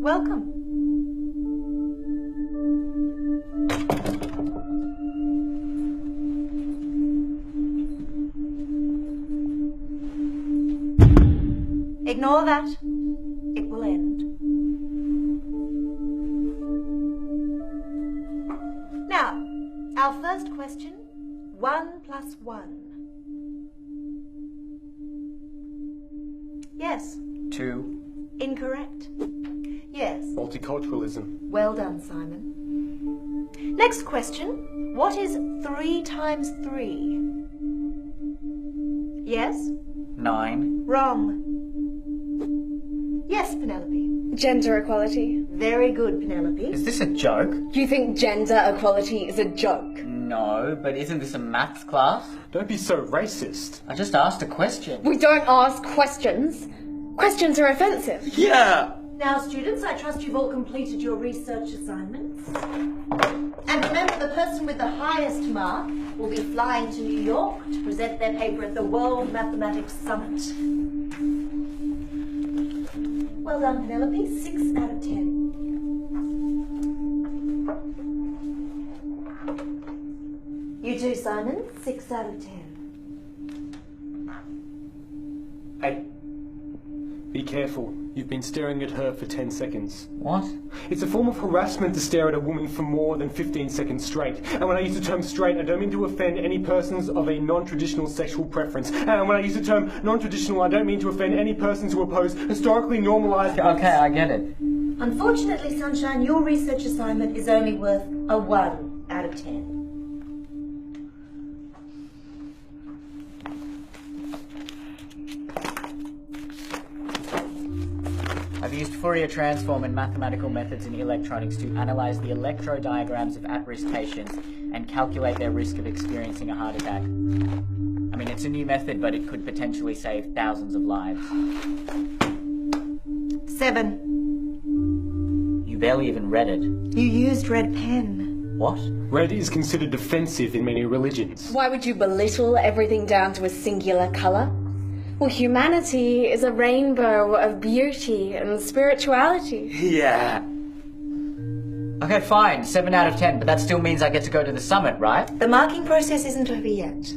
Welcome. Ignore that. It will end. Now, our first question, 1 plus 1. Yes. 2. Incorrect. Yes. Multiculturalism. Well done, Simon. Next question. What is 3 times 3? Yes? 9. Wrong. Yes, Penelope. Gender equality. Very good, Penelope. Is this a joke? You think gender equality is a joke? No, but isn't this a maths class? Don't be so racist. I just asked a question. We don't ask questions. Questions are offensive. Yeah! Now, students, I trust you've all completed your research assignments. And remember, the person with the highest mark will be flying to New York to present their paper at the World Mathematics Summit. Well done, Penelope. 6 out of 10. You too, Simon. 6 out of 10. Hey, be careful. You've been staring at her for 10 seconds. What? It's a form of harassment to stare at a woman for more than 15 seconds straight. And when I use the term straight, I don't mean to offend any persons of a non-traditional sexual preference. And when I use the term non-traditional, I don't mean to offend any persons who oppose historically normalized... Okay, I get it. Unfortunately, Sunshine, your research assignment is only worth a 1 out of 10. I've used Fourier transform and mathematical methods in electronics to analyze the electrodiagrams of at-risk patients and calculate their risk of experiencing a heart attack. I mean, it's a new method, but it could potentially save thousands of lives. 7. You barely even read it. You used red pen. What? Red is considered offensive in many religions. Why would you belittle everything down to a singular colour? Well, humanity is a rainbow of beauty and spirituality. Yeah. Okay, fine. 7 out of 10, but that still means I get to go to the summit, right? The marking process isn't over yet.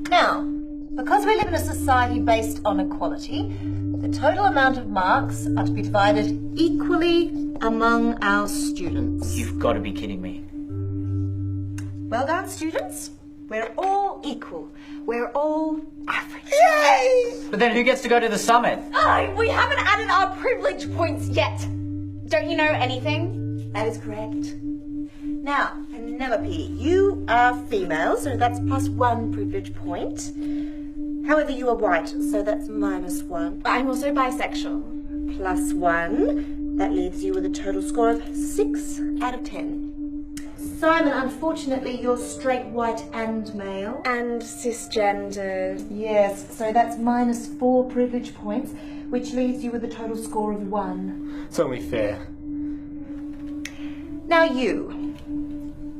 Now, because we live in a society based on equality, the total amount of marks are to be divided equally among our students. You've got to be kidding me. Well done, students. We're all equal. We're all average. Yay! But then who gets to go to the summit? Oh, we haven't added our privilege points yet. Don't you know anything? That is correct. Now, Penelope, you are female, so that's +1 privilege point. However, you are white, so that's -1. I'm also bisexual. +1. That leaves you with a total score of 6 out of 10. Simon, unfortunately, you're straight, white, and male. And cisgendered. Yes, so that's -4 privilege points, which leaves you with a total score of 1. It's only fair. Now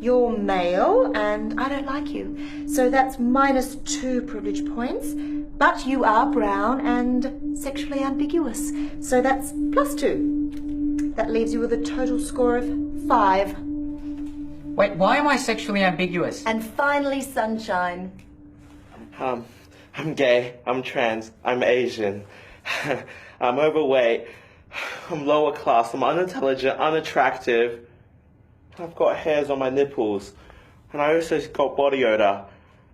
you're male, and I don't like you. So that's -2 privilege points, but you are brown and sexually ambiguous. So that's +2. That leaves you with a total score of 5. Wait, why am I sexually ambiguous? And finally, Sunshine. I'm gay, I'm trans, I'm Asian, I'm overweight, I'm lower class, I'm unintelligent, unattractive, I've got hairs on my nipples, and I also got body odor,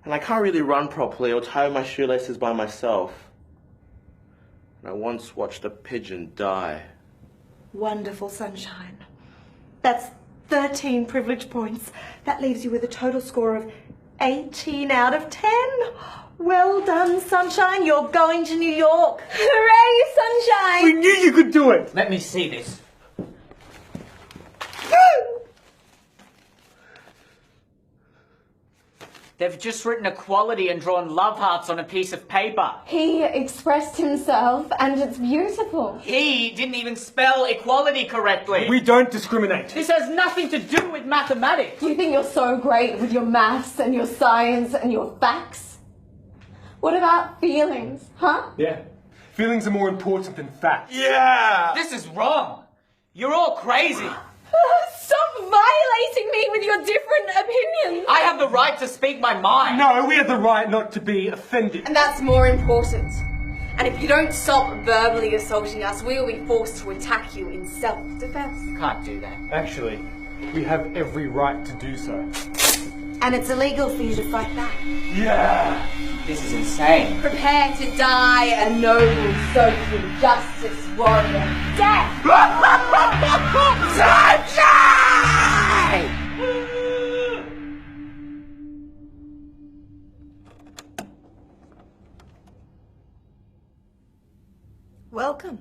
and I can't really run properly or tie my shoelaces by myself. And I once watched a pigeon die. Wonderful, Sunshine. That's 13 privilege points. That leaves you with a total score of 18 out of 10. Well done, Sunshine. You're going to New York. Hooray, Sunshine! We knew you could do it! Let me see this. They've just written equality and drawn love hearts on a piece of paper. He expressed himself, and it's beautiful. He didn't even spell equality correctly. We don't discriminate. This has nothing to do with mathematics. You think you're so great with your maths and your science and your facts? What about feelings, huh? Yeah. Feelings are more important than facts. Yeah! This is wrong. You're all crazy. Stop violating me with your different opinions. I have the right to speak my mind. No, we have the right not to be offended. And that's more important. And if you don't stop verbally assaulting us, we will be forced to attack you in self-defense. You can't do that. Actually, we have every right to do so. And it's illegal for you to fight back. Yeah! This is insane. Prepare to die a noble social justice warrior. Death! Welcome.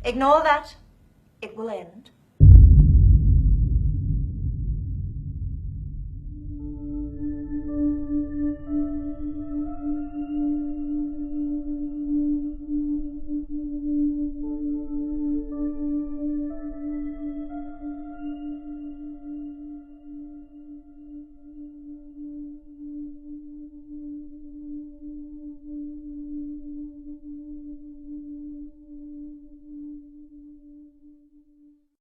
Ignore that. It will end.